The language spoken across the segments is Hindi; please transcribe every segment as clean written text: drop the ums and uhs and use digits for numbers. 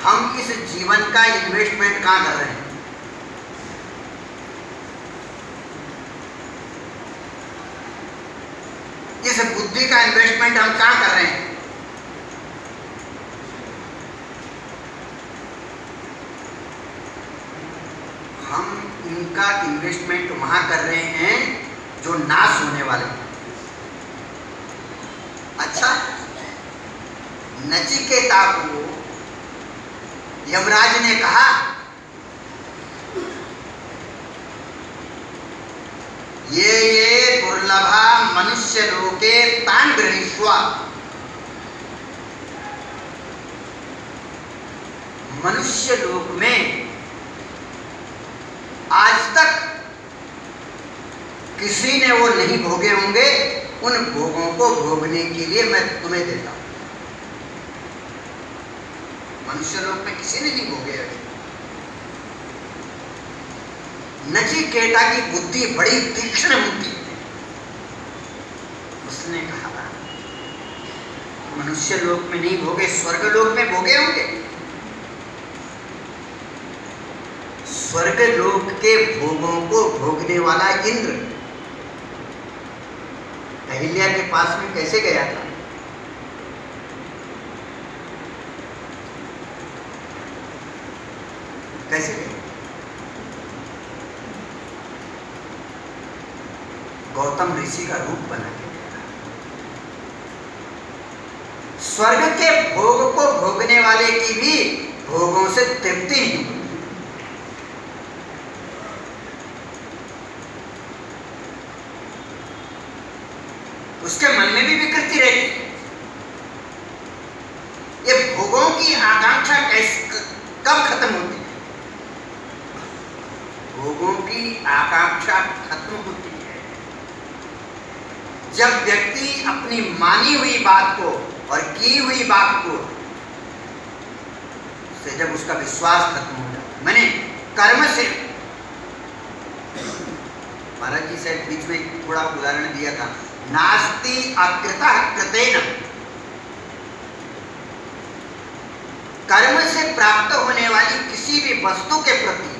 हम इस जीवन का इन्वेस्टमेंट कहाँ कर रहे हैं? इस बुद्धि का इन्वेस्टमेंट हम कहाँ कर रहे हैं? हम इनका इन्वेस्टमेंट वहां कर रहे हैं जो नाश होने वाले हैं। अच्छा, नचिकेता को यमराज ने कहा ये दुर्लभा मनुष्य लोके तान गृहीष्व। मनुष्य लोक में आज तक किसी ने वो नहीं भोगे होंगे, उन भोगों को भोगने के लिए मैं तुम्हें देता हूं। मनुष्य लोक में किसी ने नहीं भोगे अभी। नचिकेता की बुद्धि बड़ी तीक्ष्ण होती है। उसने कहा मनुष्य लोक में नहीं भोगे, स्वर्ग लोक में भोगे होंगे। स्वर्ग लोक के भोगों को भोगने वाला इंद्र अहिल्या के पास में कैसे गया था? कैसे गया? गौतम ऋषि का रूप बना के गया। स्वर्ग के भोग को भोगने वाले की भी भोगों से तृप्ति नहीं होती। उसके मन में भी विकृति रहती है। ये भोगों की आकांक्षा कब खत्म होती है? भोगों की आकांक्षा खत्म होती है जब व्यक्ति अपनी मानी हुई बात को और की हुई बात को से जब उसका विश्वास खत्म हो जाता है। मैंने कर्म से, महाराज जी से बीच में थोड़ा उदाहरण दिया था, नास्ति अकृतः कृतेन। कर्म से प्राप्त होने वाली किसी भी वस्तु के प्रति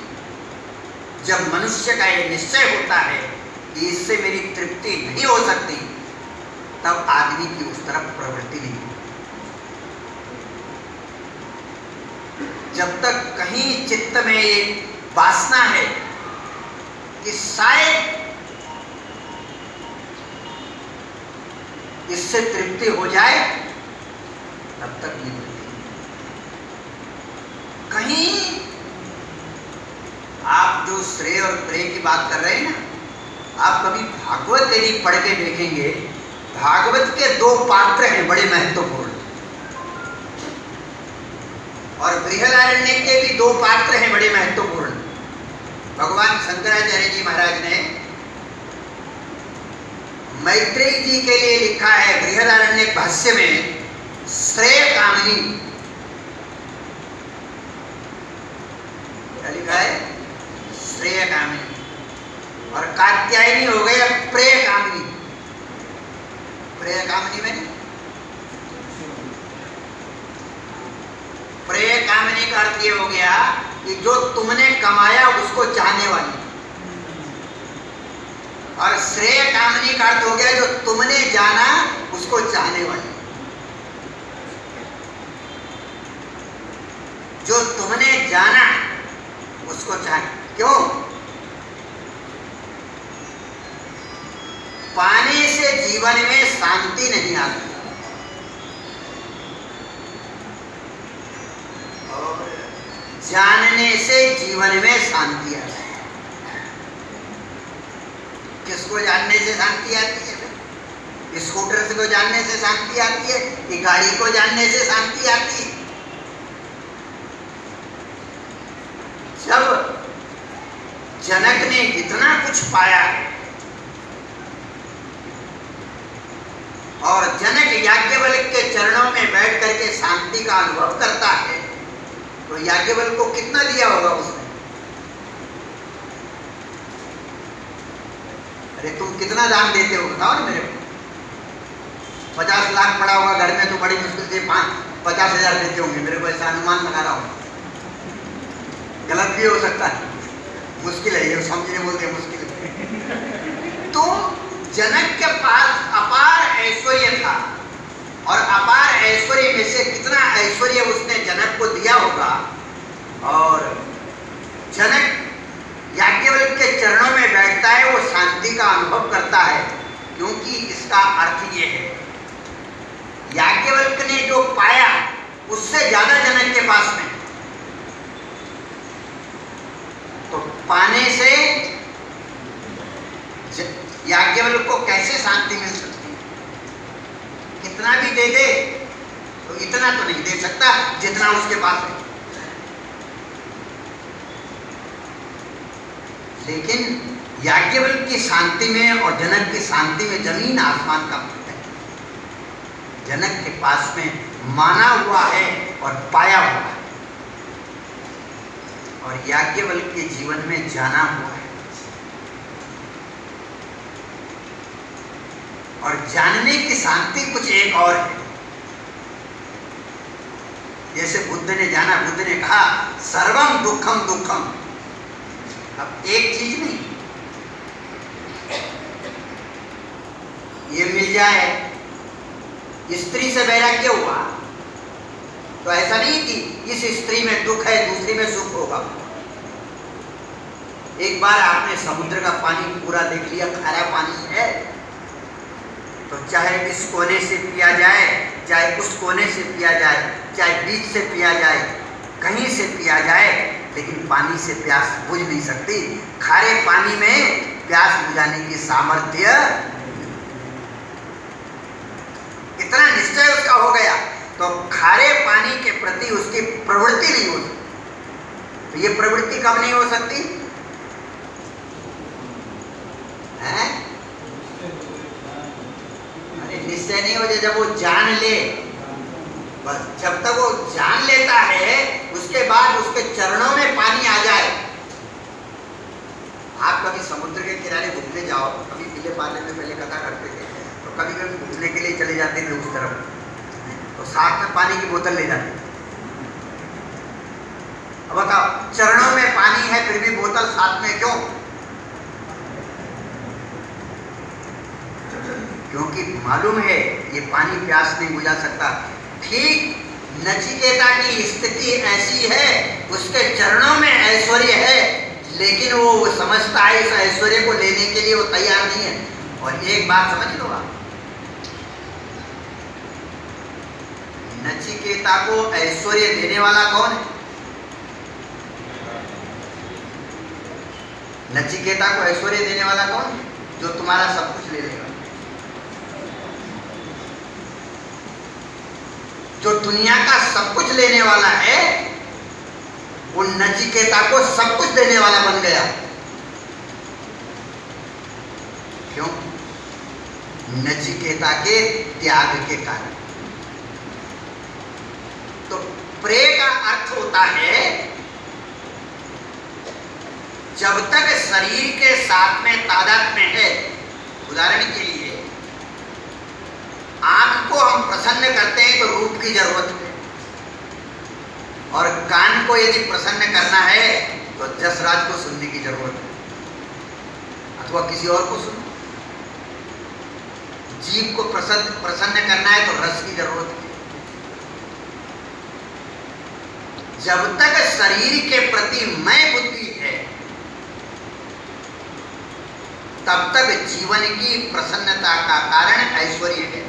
जब मनुष्य का यह निश्चय होता है कि इससे मेरी तृप्ति नहीं हो सकती, तब आदमी की उस तरफ प्रवृत्ति नहीं होती। जब तक कहीं चित्त में ये वासना है कि शायद इससे तृप्ति हो जाए, तब तक नहीं मिलती। कहीं आप जो श्रेय और प्रेय की बात कर रहे हैं ना, आप कभी भागवत यदि पढ़ के देखेंगे, भागवत के दो पात्र हैं बड़े महत्वपूर्ण, और बृहदारण्य के भी दो पात्र हैं बड़े महत्वपूर्ण। भगवान शंकराचार्य जी महाराज ने मैत्रेयी जी के लिए लिखा है बृहदारण्य भाष्य में, श्रेय कामिनी। क्या लिखा है? श्रेय कामिनी। और कात्यायनी हो गया प्रेय कामिनी। प्रेय कामिनी में प्रेय कामिनी का अर्थ ये हो गया कि जो तुमने कमाया उसको चाहने वाली, और श्रेय कामनी का अर्थ हो गया जो तुमने जाना उसको चाहने वाली। जो तुमने जाना उसको चाहे। क्यों? पाने से जीवन में शांति नहीं आती, और जानने से जीवन में शांति आती है। किसको जानने से शांति आती है? स्कूटर को जानने से शांति आती है कि गाड़ी को जानने से शांति आती है? जब जनक ने इतना कुछ पाया और जनक याज्ञवल्क्य के चरणों में बैठ करके शांति का अनुभव करता है, तो याज्ञवल्क्य को कितना दिया होगा उसने? अरे तुम कितना दान देते हो बताओ ना मेरे को। 50 लाख पड़ा होगा घर में तो बड़ी मुश्किल से 50,000 देते होंगे, मेरे को ऐसा अनुमान लगा रहा हूँ, गलत भी हो सकता है, मुश्किल है ये समझने बोलते, मुश्किल है। तो जनक के पास अपार ऐश्वर्य था, और अपार ऐश्वर्य में से कितना ऐश्वर्य उसने जनक को दिया होगा, और जनक याज्ञवल्क्य के चरणों में बैठता है, वो शांति का अनुभव करता है, क्योंकि इसका अर्थ ये है याज्ञवल्क्य ने जो पाया उससे ज्यादा जनक के पास में, तो पाने से याज्ञवल्क्य को कैसे शांति मिल सकती है? कितना भी दे दे तो इतना तो नहीं दे सकता जितना उसके पास है। लेकिन याज्ञवल्क्य की शांति में और जनक की शांति में जमीन आसमान का फर्क है। जनक के पास में माना हुआ है और पाया हुआ है, और याज्ञवल्क्य के जीवन में जाना हुआ है, और जानने की शांति कुछ एक और है। जैसे बुद्ध ने जाना, बुद्ध ने कहा सर्वम दुखम दुखम। अब एक चीज नहीं, ये मिल जाए, स्त्री से वैराग्य हुआ तो ऐसा नहीं कि इस स्त्री में दुख है दूसरी में सुख होगा। एक बार आपने समुद्र का पानी पूरा देख लिया, खारा पानी है, तो चाहे इस कोने से पिया जाए, चाहे उस कोने से पिया जाए, चाहे बीच से पिया जाए, कहीं से पिया जाए, लेकिन पानी से प्यास बुझ नहीं सकती। खारे पानी में प्यास बुझाने की सामर्थ्य, इतना निश्चय उसका हो गया, तो खारे पानी के प्रति उसकी प्रवृत्ति नहीं हो सकती। तो ये प्रवृत्ति कब नहीं हो सकती है? अरे निश्चय नहीं हो जाए, जब वो जान ले, बस जब तक वो जान लेता है उसके बाद उसके चरणों में पानी आ जाए। आप कभी समुद्र के किनारे घूमने जाओ, कभी पीले पाले में पहले कथा करते थे, तो कभी कभी घूमने के लिए चले जाते थे उस तरफ, तो साथ में पानी की बोतल ले जाते। अब बताओ, चरणों में पानी है फिर भी बोतल साथ में क्यों? क्योंकि मालूम है ये पानी प्यास नहीं बुझा सकता। ठीक नचिकेता की स्थिति ऐसी है, उसके चरणों में ऐश्वर्य है, लेकिन वो समझता है इस ऐश्वर्य को लेने के लिए वो तैयार नहीं है। और एक बात समझ लो आप, नचिकेता को ऐश्वर्य देने वाला कौन है? नचिकेता को ऐश्वर्य देने वाला कौन है? जो तुम्हारा सब कुछ ले लेगा, जो दुनिया का सब कुछ लेने वाला है, वो नचिकेता को सब कुछ देने वाला बन गया। क्यों? नचिकेता के त्याग के कारण। तो प्रे का अर्थ होता है जब तक शरीर के साथ में तादात्म्य है। उदाहरण के लिए आंख को हम प्रसन्न करते हैं तो रूप की जरूरत है, और कान को यदि प्रसन्न करना है तो जसराज को सुनने की जरूरत है, अथवा किसी और को सुनो। जीभ को प्रसन्न करना है तो रस की जरूरत है। जब तक शरीर के प्रति मैं बुद्धि है, तब तक जीवन की प्रसन्नता का कारण ऐश्वर्य है।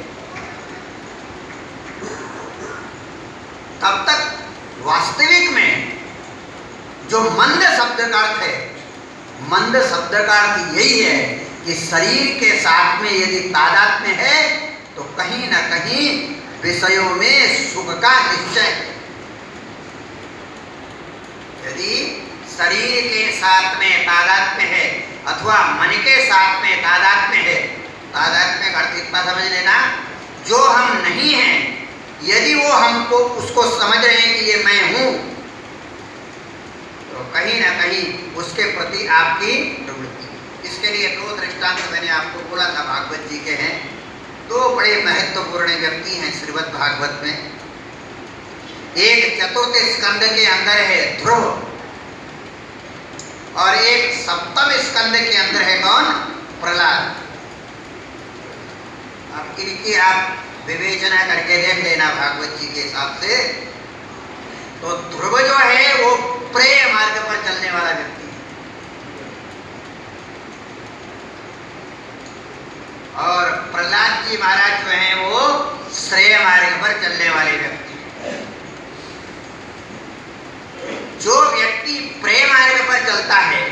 तब तक वास्तविक में जो मंद शब्द का अर्थ है, मंद शब्द का अर्थ यही है कि शरीर के साथ में यदि तादात्म्य है तो कहीं ना कहीं विषयों में सुख का निश्चय है। यदि शरीर के साथ में तादात्म्य है अथवा मन के साथ में तादात्म्य है, तादात्म्य का अर्थ इतना समझ लेना, जो हम नहीं हैं यदि वो हमको उसको समझ रहे हैं कि ये मैं हूं, तो कहीं ना कहीं उसके प्रति आपकी प्रवृत्ति। इसके लिए दो दृष्टांत मैंने आपको बोला था, भागवत जी के हैं। दो बड़े महत्वपूर्ण व्यक्ति हैं श्रीमद् भागवत में। एक चतुर्थ स्कंद के अंदर है ध्रुव और एक सप्तम स्कंद के अंदर है कौन? प्रहलाद। अब इनकी आप विवेचना करके देख लेना भागवत जी के हिसाब से। तो ध्रुव जो है वो प्रेय मार्ग पर चलने वाला व्यक्ति है और प्रहलाद जी महाराज जो हैं वो श्रेय मार्ग पर चलने वाले व्यक्ति हैं। जो व्यक्ति प्रेय मार्ग पर चलता है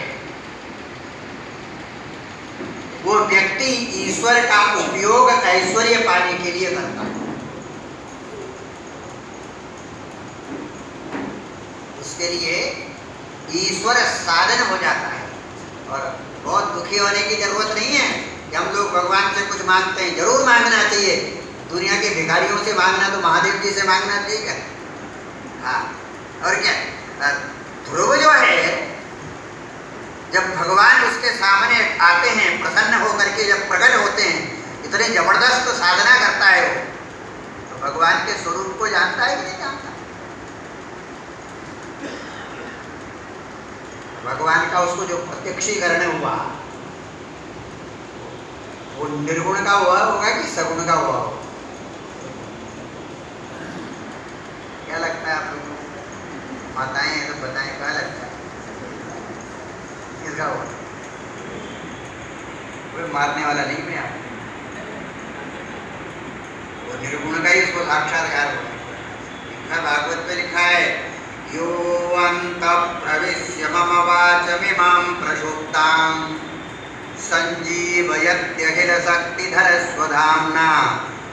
वो व्यक्ति ईश्वर का उपयोग ऐश्वर्य पाने के लिए करता है। उसके लिए ईश्वर साधन हो जाता है और बहुत दुखी होने की जरूरत नहीं है कि हम लोग भगवान से कुछ मांगते हैं। जरूर मांगना चाहिए, दुनिया के भिखारियों से मांगना तो महादेव जी से मांगना चाहिए। हाँ, और क्या? ध्रुव जो है जब भगवान उसके सामने आते हैं, प्रसन्न होकर के जब प्रकट होते हैं, इतने जबरदस्त साधना करता है वो, तो भगवान के स्वरूप को जानता है कि नहीं जानता? भगवान का उसको जो प्रत्यक्षीकरण हुआ वो निर्गुण का हुआ होगा कि सगुण का हुआ होगा? क्या लगता है आप लोगों को? माताएं हैं तो बताएं, क्या लगता है किसका हुआ? कोई मारने वाला नहीं मैं आप, वो निर्गुण का ही उसको साक्षात्कार हुआ। लिखा भागवत में लिखा है, यो अंत प्रविश्य मम वाचमिमां प्रसुप्तां संजीवयत्यखिल शक्तिधर स्वधाम्ना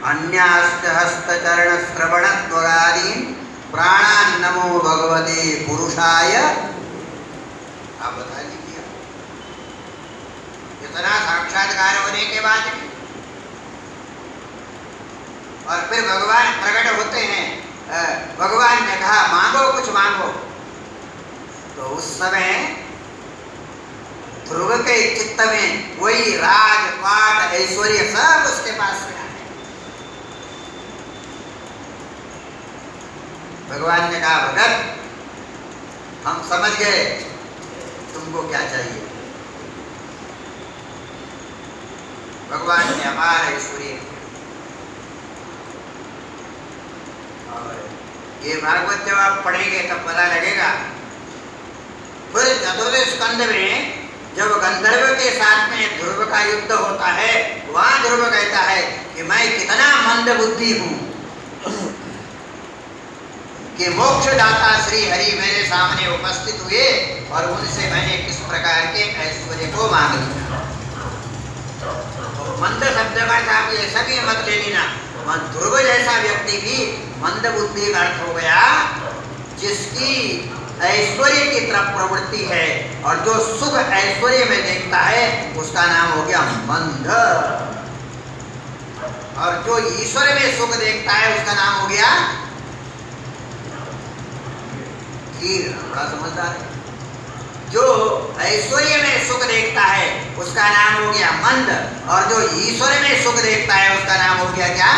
अन्याश्च हस्तचरण श्रवणत्वगादीन् प्राणान् नमो भगवते पुरुषाय। आप बता लीजिए, इतना साक्षात्कार होने के बाद और फिर भगवान प्रकट होते हैं। भगवान ने कहा मांगो, कुछ मांगो। तो उस समय ध्रुव के चित्त में वही राजपाट ऐश्वर्य सब उसके पास से आए। भगवान ने कहा भगत, हम समझ गए तुमको क्या चाहिए। भगवान ने अपार ऐश्वर्य। और ये भागवत जब आप पढ़ेंगे तब पता लगेगा। फिर चतुर्थ स्कंद में जब गंधर्व के साथ में ध्रुव का युद्ध होता है, वहां ध्रुव कहता है कि मैं कितना मंद बुद्धि हूं कि मोक्षदाता श्री हरि मेरे सामने उपस्थित हुए और उनसे मैंने किस प्रकार के ऐश्वर्य को मांग लिया। तो मंद शब्द का अर्थ आप ऐसा भी मत ले लेना, ध्रुव जैसा व्यक्ति भी मंद बुद्धि का अर्थ हो गया जिसकी ऐश्वर्य की तरफ प्रवृत्ति है और जो सुख ऐश्वर्य में देखता है उसका नाम हो गया मंद, और जो ईश्वर में सुख देखता है उसका नाम हो गया धीर। बड़ा समझदार है। जो ऐश्वर्य में सुख देखता है उसका नाम हो गया मंद, और जो ईश्वर में सुख देखता है उसका नाम हो गया क्या?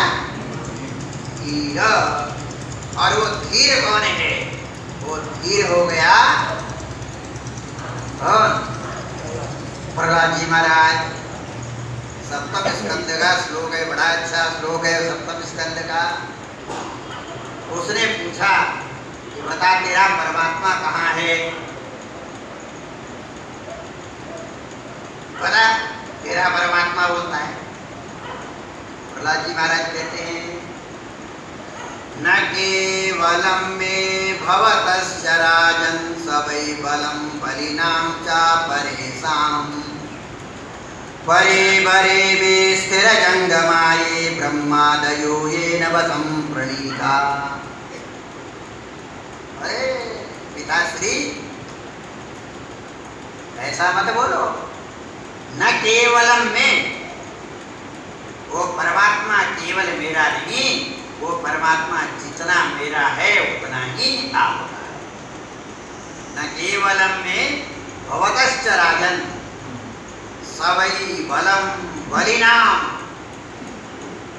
धीर। और वो धीर कौन है? वो धीर हो गया प्रहलाद जी महाराज। सप्तम स्कंद का श्लोक है, बड़ा अच्छा श्लोक है सप्तम स्कंद का। उसने पूछा कि बता तेरा परमात्मा कहाँ है? बता तेरा परमात्मा बोलता है। प्रहलाद जी महाराज कहते हैं न केवलं मे भवतस्य राजन् सवै बलं बलिनां च परेषां परे परे मे स्थिरजङ्गमाये ब्रह्मादयो येन वसं प्रणीता। अरे पिताश्री ऐसा मत बोलो। न केवलम में, वो परमात्मा केवल मेरा नहीं, वो परमात्मा जितना मेरा है उतना ही आपका है। न केवलम में भवतश्च राजन् सवै बलं बलिनां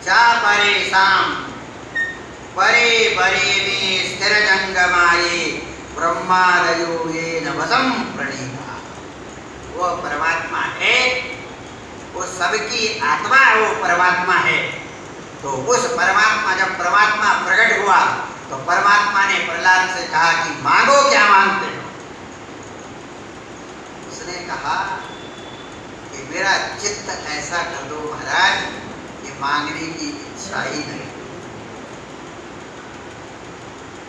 च परेषां परे परे में स्थिर जंगमाये ब्रह्मादयो ये नवसम प्रणीता। वो परमात्मा है, वो सबकी आत्मा है, वो परमात्मा है। तो उस परमात्मा, जब परमात्मा प्रकट हुआ तो परमात्मा ने प्रहलाद से कहा कि मांगो, क्या मांगते हो? उसने कहा कि मेरा चित्त ऐसा कर दो महाराज कि मांगने की इच्छा ही नहीं,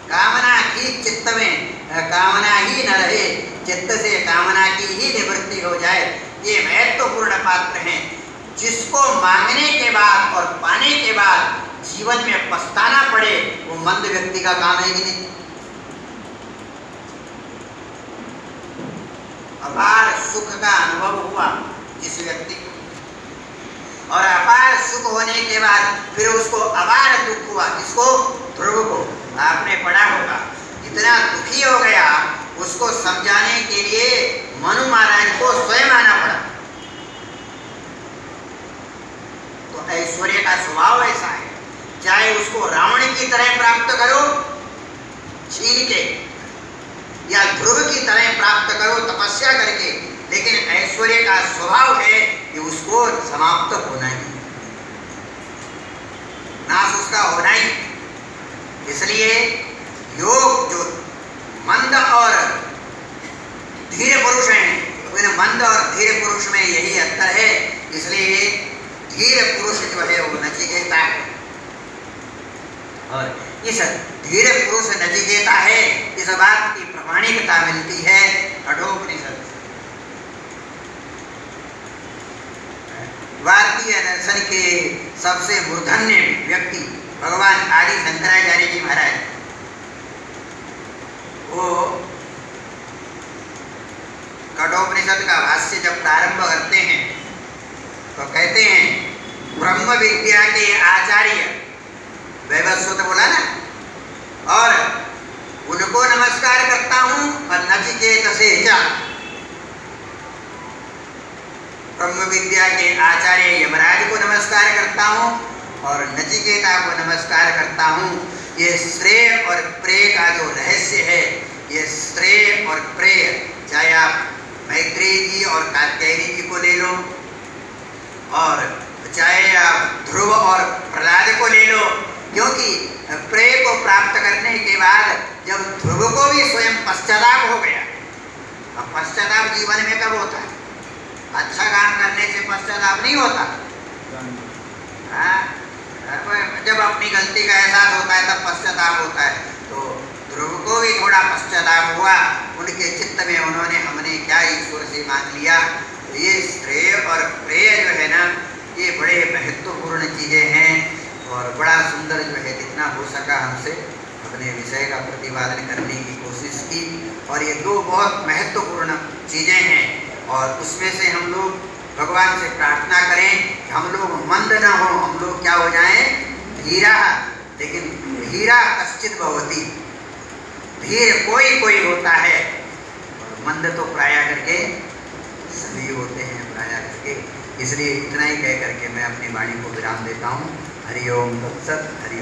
कामना की चित्त में कामना ही न रहे, चित्त से कामना की ही निवृत्ति हो जाए। ये महत्वपूर्ण पात्र हैं। जिसको मांगने के बाद और पाने के बाद जीवन में पछताना पड़े, वो मंद व्यक्ति का काम है कि नहीं? अपार सुख का अनुभव हुआ जिस व्यक्ति को, और अपार सुख होने के बाद फिर उसको अपार दुख हुआ। किसको? ध्रुव को। आपने पढ़ा होगा, इतना दुखी हो गया, उसको समझाने के लिए मनु महाराज को स्वयं आना पड़ा। तो ऐश्वर्य का स्वभाव ऐसा है, चाहे उसको रावण की तरह प्राप्त करो छीन के, या ध्रुव की तरह प्राप्त करो तपस्या करके, लेकिन ऐश्वर्य का स्वभाव है कि उसको समाप्त होना ही, नाश उसका होना ही। इसलिए योग जो मंद और धीर पुरुष हैं, मंद और धीर पुरुष में यही अंतर है। इसलिए धीर पुरुष जो है वो नचिकेता है, और इस धीर पुरुष नचिकेता है, इस बात की प्रमाणिकता मिलती है कठोपनिषद से। भारतीय दर्शन के सबसे मूर्धन्य व्यक्ति भगवान आदि शंकराचार्य जी महाराज, वो कठोपनिषद का भाष्य जब प्रारंभ करते हैं तो कहते हैं ब्रह्म विद्या के आचार्य, वैवस्वत बोला ना, और उनको नमस्कार करता हूं, और नचिकेत से जा। ब्रह्म विद्या के आचार्य यमराज को नमस्कार करता हूं और नचिकेता को नमस्कार करता हूं। ये श्रेय और प्रेय का जो रहस्य है, ये श्रेय और प्रेय, चाहे आप मैत्रेय जी और कात्यायनी जी को ले लो, और चाहे आप ध्रुव और प्रहलाद को ले लो, क्योंकि प्रेय को प्राप्त करने के बाद जब ध्रुव को भी स्वयं पश्चाताप हो गया, अब पश्चाताप जीवन में कब होता है? अच्छा काम करने से पश्चाताप नहीं होता। जब अपनी गलती का एहसास होता है तब पश्चाताप होता है। तो ध्रुव को भी थोड़ा पश्चाताप हुआ, उनके चित्त में उन्होंने हमने क्या ईश्वर से मांग लिया। तो ये श्रेय और प्रेय जो है ना, ये बड़े महत्वपूर्ण चीज़ें हैं, और बड़ा सुंदर जो है जितना हो सका हमसे अपने विषय का प्रतिपादन करने की कोशिश की। और ये दो बहुत महत्वपूर्ण चीज़ें हैं, और उसमें से हम लोग भगवान से प्रार्थना करें कि हम लोग मंद ना हो, हम लोग क्या हो जाएं? धीरा। लेकिन धीरा कश्चित भवति, धीर कोई कोई होता है, और मंद तो प्राय करके सभी होते हैं, प्राय करके। इसलिए इतना ही कह करके मैं अपनी वाणी को विराम देता हूँ। हरि ओम तत्सत। हरि ओम।